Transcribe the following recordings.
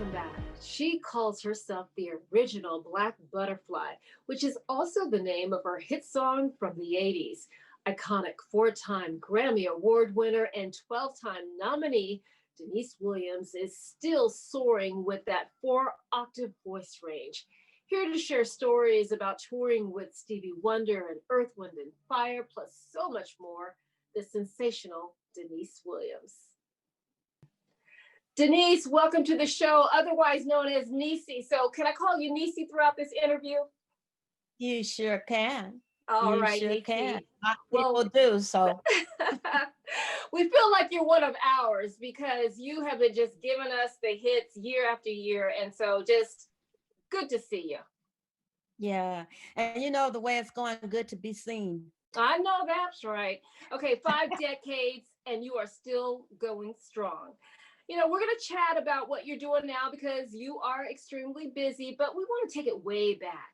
welcome back. She calls herself the original Black Butterfly, which is also the name of her hit song from the 80s. Iconic four-time Grammy Award winner and 12-time nominee, Deniece Williams is still soaring with that four-octave voice range. Here to share stories about touring with Stevie Wonder and Earth, Wind, and Fire, plus so much more, the sensational Deniece Williams. Deniece, welcome to the show, otherwise known as Niecy. So can I call you Niecy throughout this interview? You sure can. All You right, sure can. Niecy. A lot of Well, people do. So, we feel like you're one of ours because you have been just giving us the hits year after year. And so just good to see you. yeah. And you know, the way it's going, good to be seen. I know that's right. Okay, 5 decades, and you are still going strong. We're going to chat about what you're doing now because you are extremely busy, but we want to take it way back.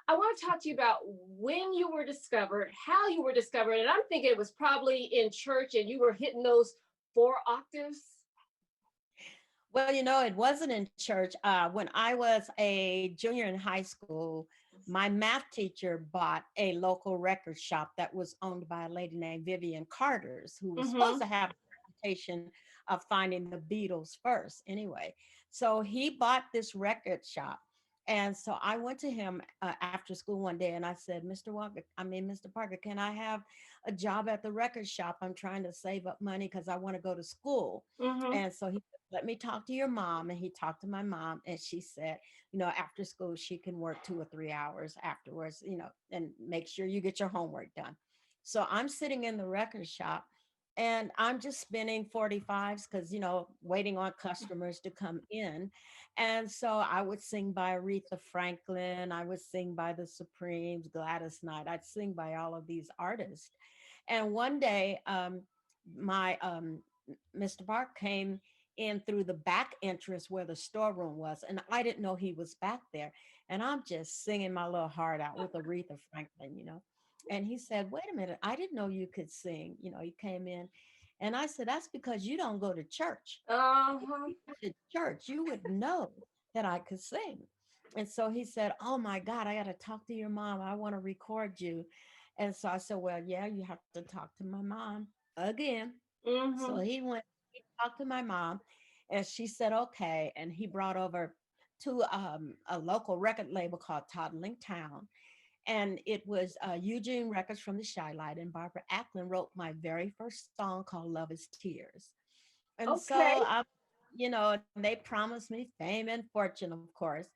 I want to talk to you about when you were discovered, how you were discovered, and I'm thinking it was probably in church and you were hitting those four octaves. Well, you know, it wasn't in church. When I was a junior in high school, my math teacher bought a local record shop that was owned by a lady named Vivian Carter's, who was supposed Mm-hmm. to have a reputation of finding the Beatles first. Anyway, so he bought this record shop. And so I went to him after school one day and I said, Mr. Parker, can I have a job at the record shop? I'm trying to save up money because I want to go to school. Mm-hmm. And so he said, let me talk to your mom. And he talked to my mom and she said, you know, after school, she can work 2 or 3 hours afterwards, you know, and make sure you get your homework done. So I'm sitting in the record shop and I'm just spinning 45s because, you know, waiting on customers to come in. And so I would sing by Aretha Franklin. I would sing by the Supremes, Gladys Knight. I'd sing by all of these artists. And one day, my Mr. Park came in through the back entrance where the storeroom was, and I didn't know he was back there. And I'm just singing my little heart out with Aretha Franklin, you know. And he said, "Wait a minute, I didn't know you could sing." You know, he came in, and I said, "That's because you don't go to church. If Uh-huh. you went to church, you would know that I could sing." And so he said, "Oh my God, I got to talk to your mom. I want to record you." And so I said, "Well, yeah, you have to talk to my mom again." So Mm-hmm. he talked to my mom, and she said, okay. And he brought over to a local record label called Toddling Town. And it was Eugene Records from the Shy Light, and Barbara Acklin wrote my very first song called Love is Tears. And Okay. so, you know, they promised me fame and fortune, of course.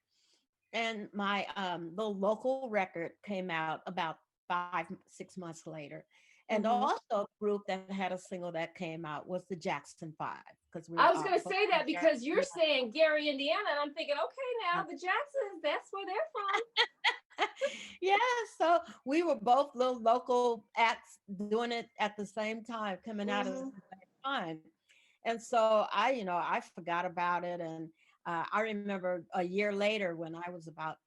And my the local record came out about 5, 6 months later. And Mm-hmm. also a group that had a single that came out was the Jackson Five, because we were I was all going to both say from that Gary, because you're saying Gary, Indiana, and I'm thinking, okay, now the Jacksons, that's where they're from. yeah, so we were both little local acts doing it at the same time, coming out at Mm-hmm. the same time. And so I forgot about it. And I remember a year later when I was about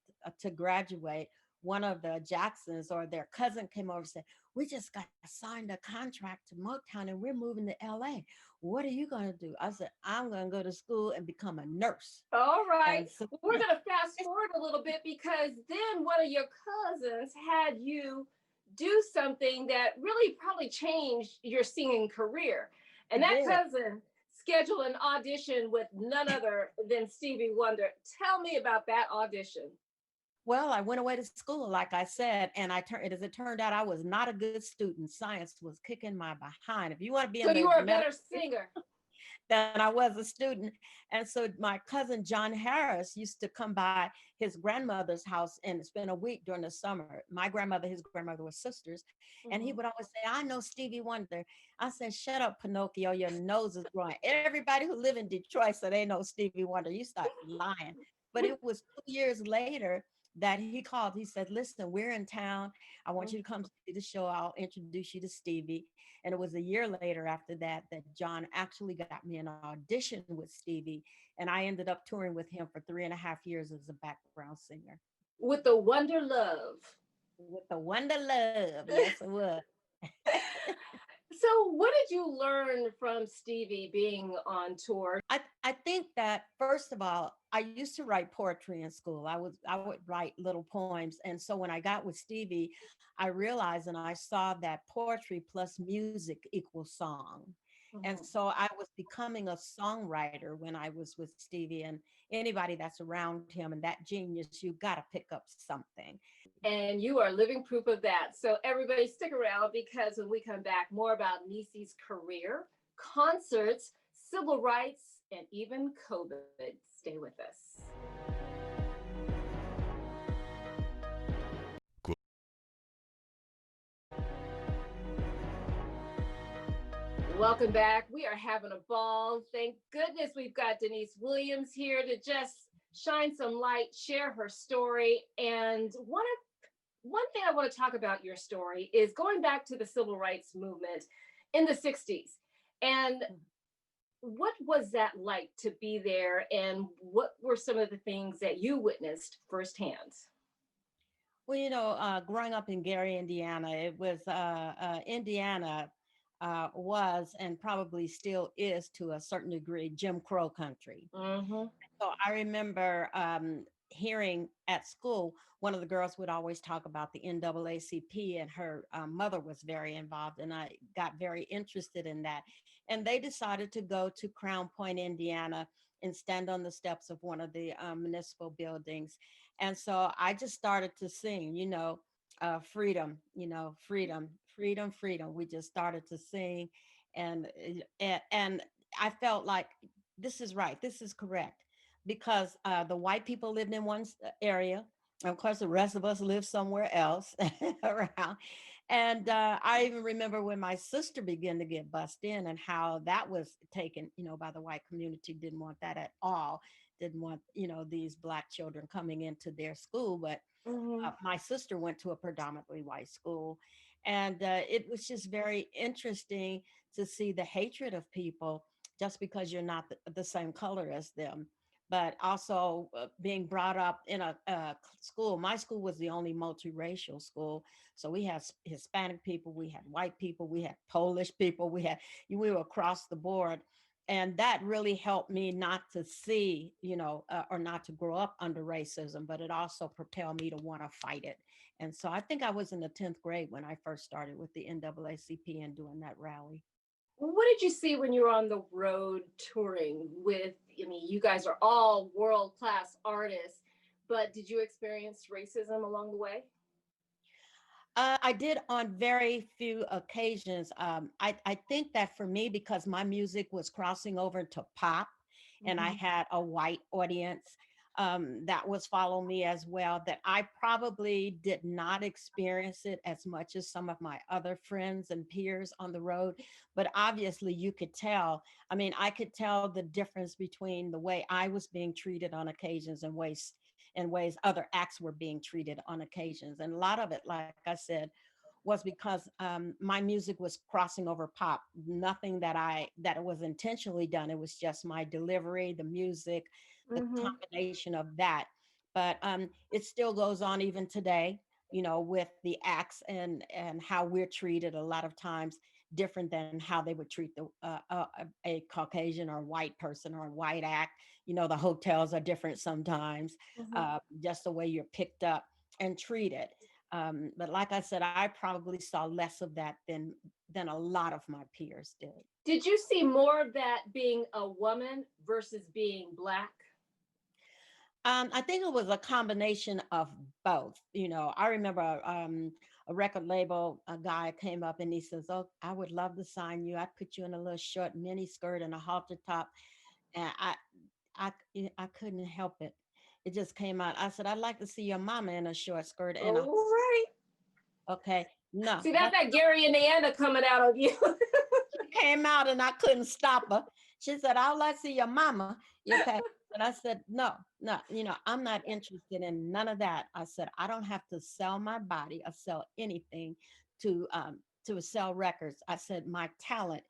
to graduate, one of the Jacksons or their cousin came over and said, "We just got signed a contract to Motown and we're moving to LA. What are you going to do?" I said, "I'm going to go to school and become a nurse." All right. And so, Well, we're going to fast forward a little bit because then one of your cousins had you do something that really probably changed your singing career. And it that did. cousin scheduled an audition with none other than Stevie Wonder. Tell me about that audition. Well, I went away to school, like I said, and as it turned out, I was not a good student. Science was kicking my behind. If you want to be in So the you were a medical, better singer. than I was a student. And so my cousin John Harris used to come by his grandmother's house and spend a week during the summer. My grandmother, his grandmother were sisters. And he would Mhm. always say, "I know Stevie Wonder." I said, "Shut up, Pinocchio. Your nose is growing." Everybody who live in Detroit said they know Stevie Wonder. You start lying. But it was 2 years later that he called. He said, "Listen, we're in town. I want you to come see the show. I'll introduce you to Stevie." And it was a year later after that John actually got me an audition with Stevie. And I ended up touring with him for 3.5 years as a background singer With the Wonder Love. with the Wonder Love. Yes, it was. So, what did you learn from Stevie being on tour? I think that first of all, I used to write poetry in school. I would write little poems, and so when I got with Stevie, I realized and I saw that poetry plus music equals song, and Mhm. so I was becoming a songwriter when I was with Stevie. And anybody that's around him and that genius, you got to pick up something. And you are living proof of that. So, everybody, stick around because when we come back, more about Niecy's career, concerts, civil rights, and even COVID. Stay with us. Welcome back. We are having a ball. Thank goodness we've got Deniece Williams here to just shine some light, share her story. And one thing I want to talk about your story is going back to the civil rights movement in the 60s. And what was that like to be there? And what were some of the things that you witnessed firsthand? Well, growing up in Gary, Indiana, it was Indiana was and probably still is to a certain degree Jim Crow country. Mm-hmm. So I remember hearing at school, one of the girls would always talk about the NAACP, and her mother was very involved, and I got very interested in that. And they decided to go to Crown Point, Indiana, and stand on the steps of one of the municipal buildings. And so I just started to sing, freedom, freedom, freedom, freedom. We just started to sing, and I felt like this is right, this is correct, because the white people lived in one area. Of course, the rest of us lived somewhere else around. And I even remember when my sister began to get bussed in and how that was taken, by the white community. Didn't want that at all. Didn't want, these Black children coming into their school. But Mm-hmm. my sister went to a predominantly white school. And it was just very interesting to see the hatred of people just because you're not the same color as them. But also being brought up in a school. My school was the only multiracial school. So we had Hispanic people, we had white people, we had Polish people, we were across the board. And that really helped me not to see, or not to grow up under racism, but it also propelled me to want to fight it. And so I think I was in the 10th grade when I first started with the NAACP and doing that rally. What did you see when you were on the road touring with, I mean, you guys are all world class artists, but did you experience racism along the way? I did on very few occasions. I think that for me, because my music was crossing over to pop and I Mm-hmm. had a white audience that was following me as well, that I probably did not experience it as much as some of my other friends and peers on the road. But obviously, you could tell. I mean, I could tell the difference between the way I was being treated on occasions and ways other acts were being treated on occasions. And a lot of it, like I said, was because my music was crossing over pop. Nothing that it was intentionally done. It was just my delivery, the music, the Mm-hmm. combination of that. But it still goes on even today, with the acts and how we're treated a lot of times different than how they would treat a Caucasian or white person or a white act. The hotels are different sometimes, Mm-hmm. just the way you're picked up and treated. But like I said, I probably saw less of that than a lot of my peers did. Did you see more of that being a woman versus being Black? I think it was a combination of both. I remember a record label, a guy came up and he says, "Oh, I would love to sign you. I'd put you in a little short mini skirt and a halter top." And I couldn't help it. It just came out. I said, "I'd like to see your mama in a short skirt and a." All right. Okay, no, See, that's that's that Gary Indiana coming out of you. she came out and I couldn't stop her. She said, "I'll let see your mama." Okay. And I said, "No, no, I'm not interested in none of that." I said, "I don't have to sell my body or sell anything to sell records." I said, "My talent,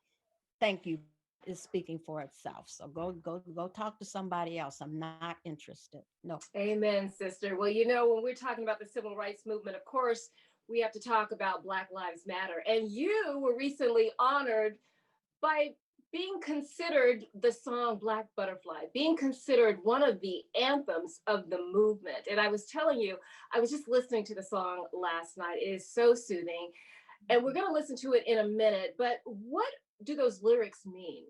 thank you, is speaking for itself. So go talk to somebody else. I'm not interested." No. Amen, sister. Well, when we're talking about the civil rights movement, of course, we have to talk about Black Lives Matter. And you were recently honored by being considered the song Black Butterfly, being considered one of the anthems of the movement. And I was telling you, I was just listening to the song last night. It is so soothing. And we're going to listen to it in a minute. But what do those lyrics mean?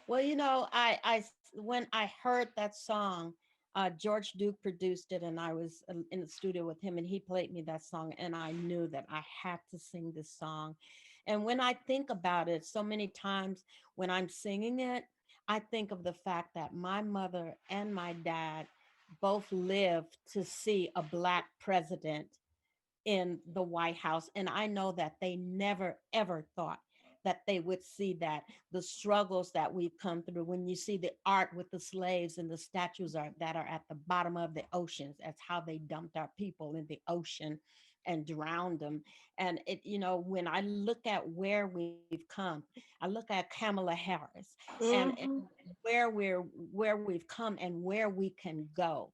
Well, when I heard that song, George Duke produced it, and I was in the studio with him, and he played me that song, and I knew that I had to sing this song. And when I think about it, so many times when I'm singing it, I think of the fact that my mother and my dad both lived to see a Black president in the White House. And I know that they never, ever thought that they would see that the struggles that we've come through. When you see the art with the slaves and the statues that are at the bottom of the oceans, that's how they dumped our people in the ocean and drowned them. And when I look at where we've come, I look at Kamala Harris and Mm-hmm. where we've come and where we can go.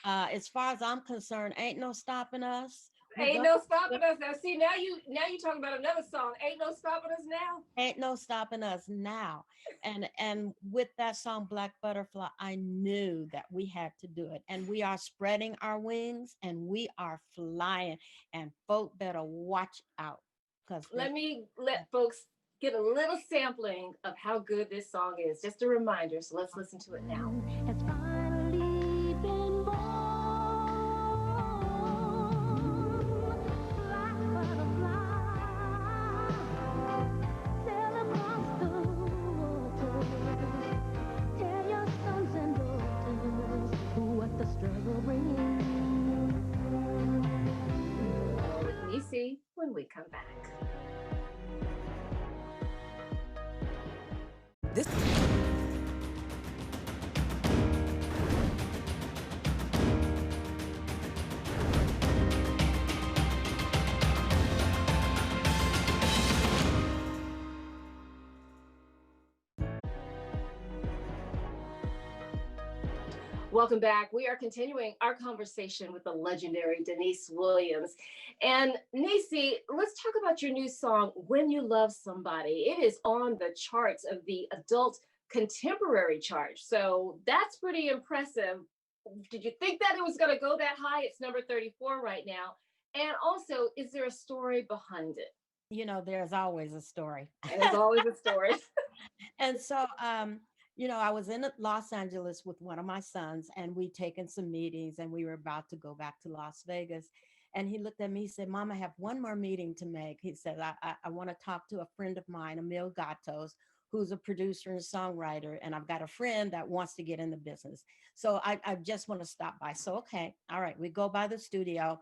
As far as I'm concerned, ain't no stopping us. We Ain't go. no stopping us. Now, see, now you talking about another song. Ain't no stopping us now. Ain't no stopping us now. And with that song Black Butterfly, I knew that we had to do it. And we are spreading our wings and we are flying. And folk better watch out because Let me let folks get a little sampling of how good this song is. Just a reminder. So let's listen to it now. Has finally been born. Black butterfly, sail across the waters. Tell your sons and daughters what the struggle brings. More with Nisi when we come back. This Welcome back. We are continuing our conversation with the legendary Deniece Williams. And Nisi, let's talk about your new song, When You Love Somebody. It is on the charts of the adult contemporary chart. So that's pretty impressive. Did you think that it was going to go that high? It's number 34 right now. And also, is there a story behind it? there's always a story. There's always a story. And so I was in Los Angeles with one of my sons, and we'd taken some meetings, and we were about to go back to Las Vegas. And he looked at me, he said, Mom, I have one more meeting to make. He said, I want to talk to a friend of mine, Emil Gatos, who's a producer and songwriter. And I've got a friend that wants to get in the business. So I just want to stop by. So, okay, all right, we go by the studio,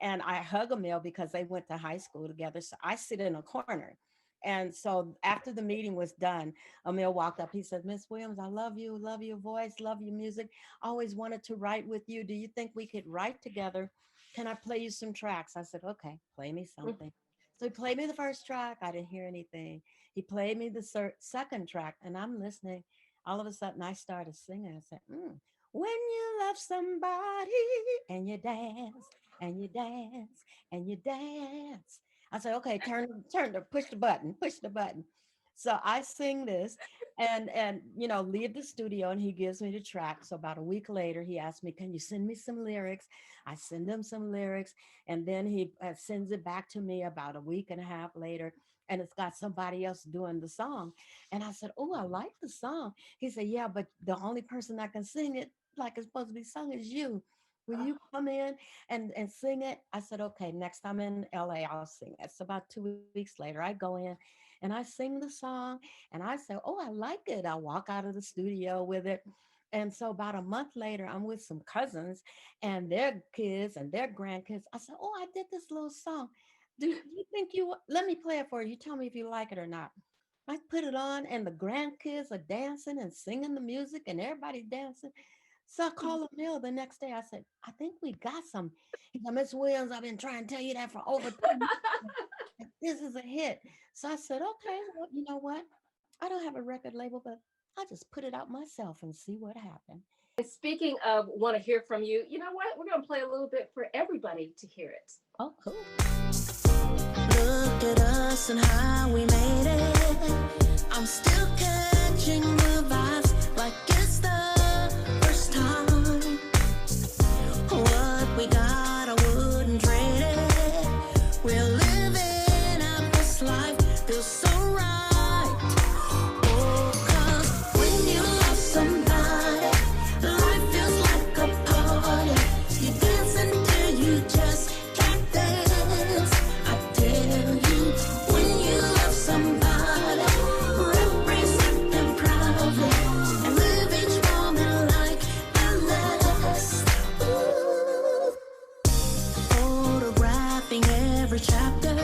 and I hug Emil because they went to high school together. So I sit in a corner. And so after the meeting was done, Emil walked up. He said, Miss Williams, I love your voice, love your music. Always wanted to write with you. Do you think we could write together? Can I play you some tracks? I said, okay, play me something. So he played me the first track. I didn't hear anything. He played me the second track, and I'm listening. All of a sudden, I started singing. I said, when you love somebody and you dance and you dance and you dance. I said, okay, push the button, push the button. So I sing this and leave the studio, and he gives me the track. So about a week later, he asked me, can you send me some lyrics? I send him some lyrics, and then he sends it back to me about a week and a half later, and it's got somebody else doing the song. And I said, oh, I like the song. He said, yeah, but the only person that can sing it like it's supposed to be sung is you. Will you come in and sing it? I said, okay, next time in LA, I'll sing it. So about 2 weeks later, I go in and I sing the song, and I say, oh, I like it. I walk out of the studio with it. And so about a month later, I'm with some cousins and their kids and their grandkids. I said, oh, I did this little song. Do you think let me play it for you. You tell me if you like it or not. I put it on, and the grandkids are dancing and singing the music, and everybody's dancing. So I called Emil the next day. I said, I think we got some. He said, Miss Williams, I've been trying to tell you that for over 2 years. This is a hit. So I said, okay, well, you know what? I don't have a record label, but I'll just put it out myself and see what happens. And speaking of want to hear from you, you know what? We're going to play a little bit for everybody to hear it. Oh, cool. Look at us and how we made it. I'm still catching the vibes like it's the first time. What we got, I wouldn't trade it. We're living out this life, feels so right. Oh, 'cause when you love somebody, life feels like a party. You dance until you just can't dance. I tell you, when you love somebody, represent them proudly and live each moment like the last. Ooh. Photographing every chapter,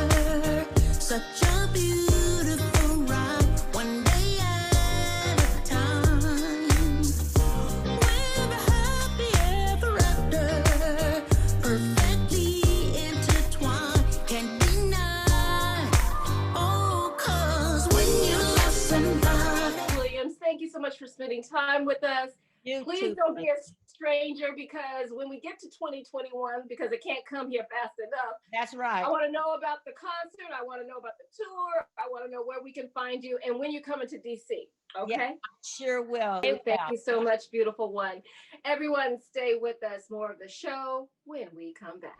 such a beautiful ride, one day at a time. We're happy ever after, perfectly intertwined, can't deny. Oh, 'cause when you love somebody. Williams, thank you so much for spending time with us. You Please too. don't be a stranger, because when we get to 2021, because it can't come here fast enough, That's right. I want to know about the concert. I want to know about the tour. I want to know where we can find you and when you're coming to DC. Okay. Yeah, sure will. And thank Yeah. you so much, beautiful one. Everyone, stay with us. More of the show when we come back.